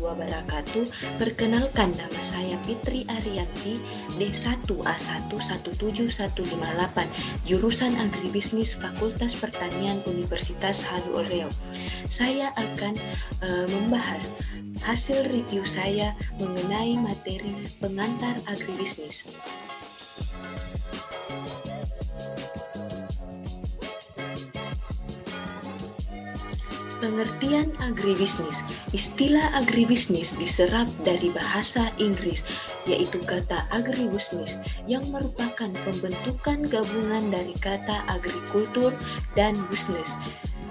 wabarakatuh. Perkenalkan, nama saya Fitri Arianti, D1A117158, jurusan Agribisnis Fakultas Pertanian Universitas Halu Oleo. Saya akan membahas hasil review saya mengenai materi pengantar agribisnis. Pengertian agribisnis. Istilah agribisnis diserap dari bahasa Inggris, yaitu kata agribusiness, yang merupakan pembentukan gabungan dari kata agrikultur dan business.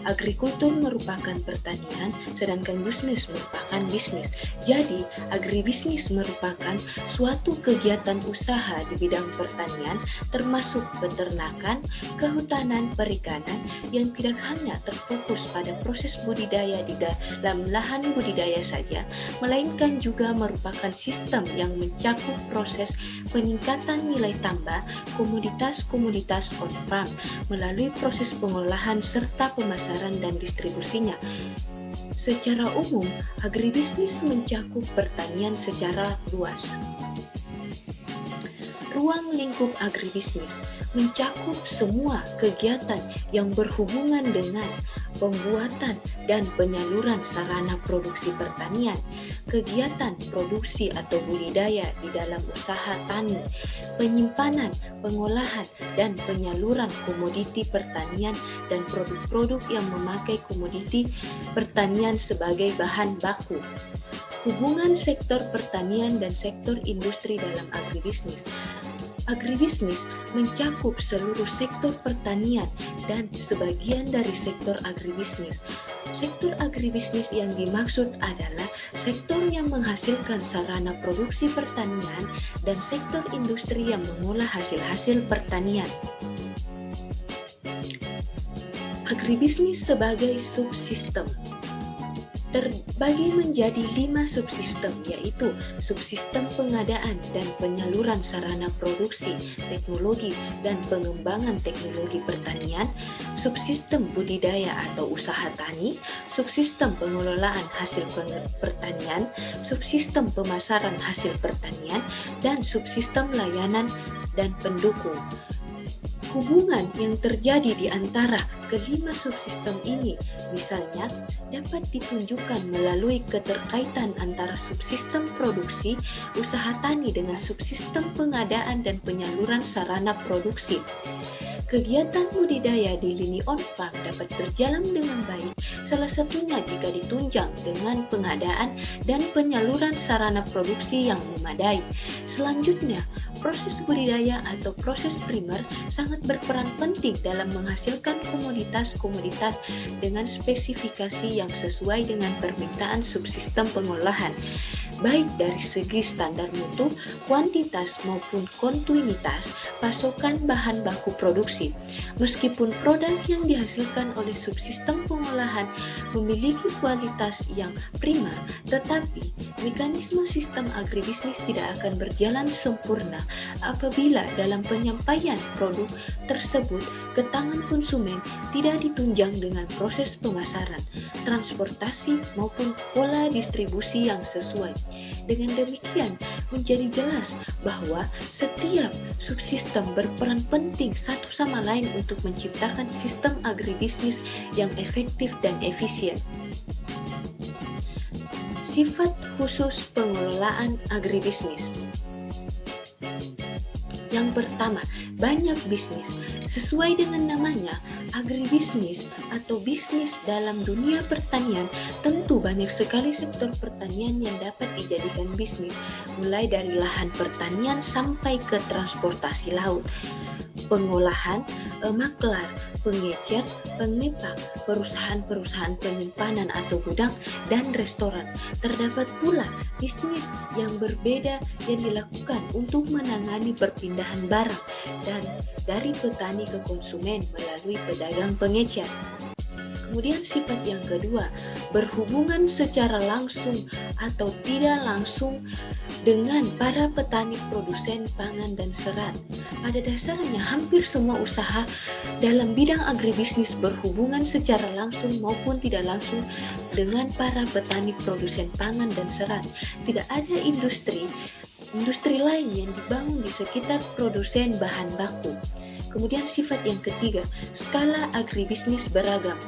Agrikultur merupakan pertanian, sedangkan bisnis merupakan bisnis. Jadi, agribisnis merupakan suatu kegiatan usaha di bidang pertanian, termasuk peternakan, kehutanan, perikanan, yang tidak hanya terfokus pada proses budidaya di dalam lahan budidaya saja, melainkan juga merupakan sistem yang mencakup proses peningkatan nilai tambah komoditas-komoditas on-farm melalui proses pengolahan serta pemasaran dan distribusinya. Secara umum, agribisnis mencakup pertanian secara luas. Ruang lingkup agribisnis mencakup semua kegiatan yang berhubungan dengan pembuatan dan penyaluran sarana produksi pertanian, kegiatan produksi atau budidaya di dalam usaha tani, penyimpanan, pengolahan, dan penyaluran komoditi pertanian dan produk-produk yang memakai komoditi pertanian sebagai bahan baku. Hubungan sektor pertanian dan sektor industri dalam agribisnis. Agribisnis mencakup seluruh sektor pertanian dan sebagian dari sektor agribisnis. Sektor agribisnis yang dimaksud adalah sektor yang menghasilkan sarana produksi pertanian dan sektor industri yang mengolah hasil-hasil pertanian. Agribisnis sebagai subsistem terbagi menjadi 5 subsistem, yaitu subsistem pengadaan dan penyaluran sarana produksi, teknologi dan pengembangan teknologi pertanian, subsistem budidaya atau usaha tani, subsistem pengelolaan hasil pertanian, subsistem pemasaran hasil pertanian, dan subsistem layanan dan pendukung. Hubungan yang terjadi di antara kelima subsistem ini misalnya dapat ditunjukkan melalui keterkaitan antara subsistem produksi usaha tani dengan subsistem pengadaan dan penyaluran sarana produksi. Kegiatan budidaya di lini on-farm dapat berjalan dengan baik, salah satunya jika ditunjang dengan pengadaan dan penyaluran sarana produksi yang memadai. Selanjutnya, proses budidaya atau proses primer sangat berperan penting dalam menghasilkan komoditas-komoditas dengan spesifikasi yang sesuai dengan permintaan subsistem pengolahan, baik dari segi standar mutu, kuantitas maupun kontinuitas pasokan bahan baku produksi. Meskipun produk yang dihasilkan oleh subsistem pengolahan memiliki kualitas yang prima, tetapi mekanisme sistem agribisnis tidak akan berjalan sempurna apabila dalam penyampaian produk tersebut ke tangan konsumen tidak ditunjang dengan proses pemasaran, transportasi maupun pola distribusi yang sesuai. Dengan demikian, menjadi jelas bahwa setiap subsistem berperan penting satu sama lain untuk menciptakan sistem agribisnis yang efektif dan efisien. Sifat khusus pengelolaan agribisnis. Yang pertama, banyak bisnis. Sesuai dengan namanya, agribisnis atau bisnis dalam dunia pertanian, tentu banyak sekali sektor pertanian yang dapat dijadikan bisnis, mulai dari lahan pertanian sampai ke transportasi laut, pengolahan, maklar, pengecer, pengepak, perusahaan-perusahaan penyimpanan atau gudang, dan restoran. Terdapat pula bisnis yang berbeda yang dilakukan untuk menangani perpindahan barang dan dari petani ke konsumen melalui pedagang pengecer. Kemudian sifat yang kedua, berhubungan secara langsung atau tidak langsung dengan para petani produsen pangan dan serat. Pada dasarnya hampir semua usaha dalam bidang agribisnis berhubungan secara langsung maupun tidak langsung dengan para petani produsen pangan dan serat. Tidak ada industri lain yang dibangun di sekitar produsen bahan baku. Kemudian sifat yang ketiga, skala agribisnis beragam.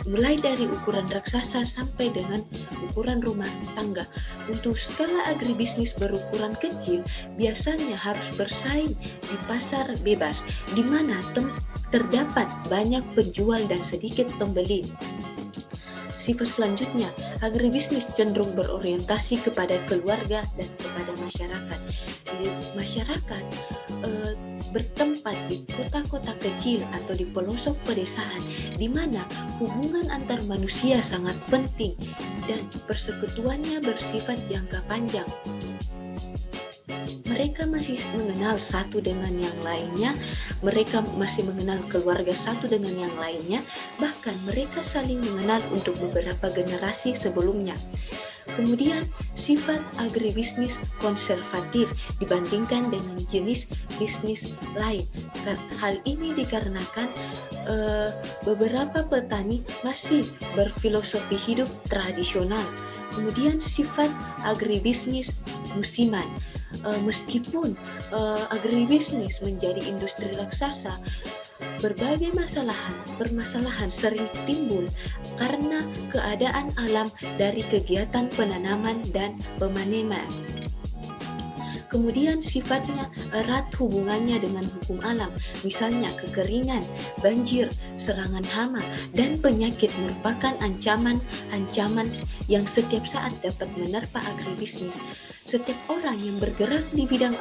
Mulai dari ukuran raksasa sampai dengan ukuran rumah tangga. Untuk skala agribisnis berukuran kecil, biasanya harus bersaing di pasar bebas, di mana terdapat banyak penjual dan sedikit pembeli. Sifat selanjutnya, agribisnis cenderung berorientasi kepada keluarga dan kepada masyarakat. Jadi, masyarakat bertempat di kota-kota kecil atau di pelosok pedesaan, di mana hubungan antar manusia sangat penting dan persekutuannya bersifat jangka panjang. Mereka masih mengenal satu dengan yang lainnya, mereka masih mengenal keluarga satu dengan yang lainnya, bahkan mereka saling mengenal untuk beberapa generasi sebelumnya. Kemudian sifat agribisnis konservatif dibandingkan dengan jenis bisnis lain. Hal ini dikarenakan beberapa petani masih berfilosofi hidup tradisional. Kemudian sifat agribisnis musiman. Meskipun agribisnis menjadi industri raksasa, berbagai permasalahan sering timbul karena keadaan alam dari kegiatan penanaman dan pemanenan. Kemudian sifatnya erat hubungannya dengan hukum alam, misalnya kekeringan, banjir, serangan hama, dan penyakit merupakan ancaman yang setiap saat dapat menerpa agribisnis. Setiap orang yang bergerak di bidang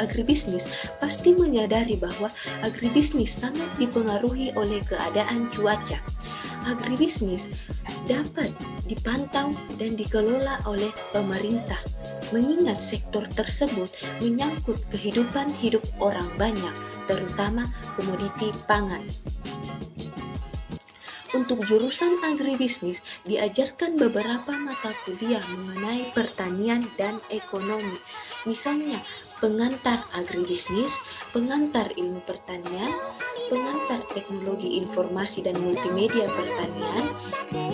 agribisnis pasti menyadari bahwa agribisnis sangat dipengaruhi oleh keadaan cuaca. Agribisnis dapat dipantau dan dikelola oleh pemerintah, mengingat sektor tersebut menyangkut kehidupan hidup orang banyak, terutama komoditi pangan. Untuk jurusan agribisnis diajarkan beberapa mata kuliah mengenai pertanian dan ekonomi, misalnya pengantar agribisnis, pengantar ilmu pertanian, pengantar teknologi informasi dan multimedia pertanian,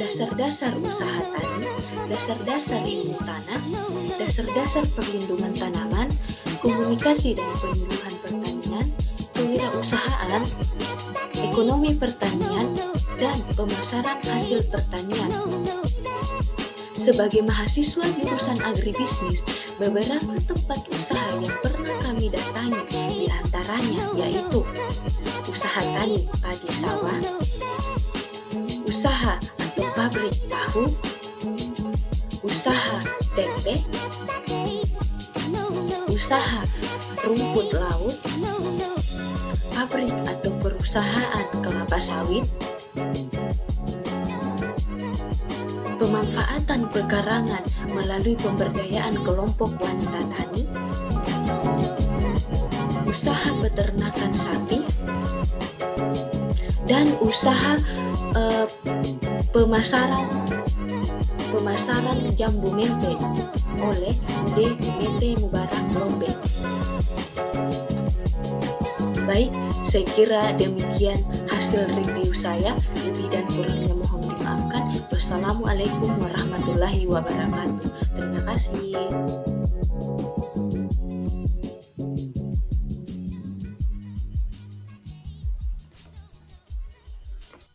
dasar-dasar usaha tani, dasar-dasar ilmu tanah, dasar-dasar perlindungan tanaman, komunikasi dan penyuluhan pertanian, kewirausahaan, ekonomi pertanian, dan pemasaran hasil pertanian. Sebagai mahasiswa jurusan agribisnis, beberapa tempat usaha yang pernah kami datangi diantaranya yaitu usaha tani padi sawah, usaha atau pabrik tahu, usaha tempe, usaha rumput laut, pabrik atau perusahaan kelapa sawit, pemanfaatan pekarangan melalui pemberdayaan kelompok wanita tani, usaha peternakan sapi, dan usaha pemasaran jambu mente oleh DMT Mubarak Lombe. Baik, saya kira demikian hasil review saya. Lebih dan kurangnya mohon dimaafkan. Wassalamualaikum warahmatullahi wabarakatuh. Terima kasih.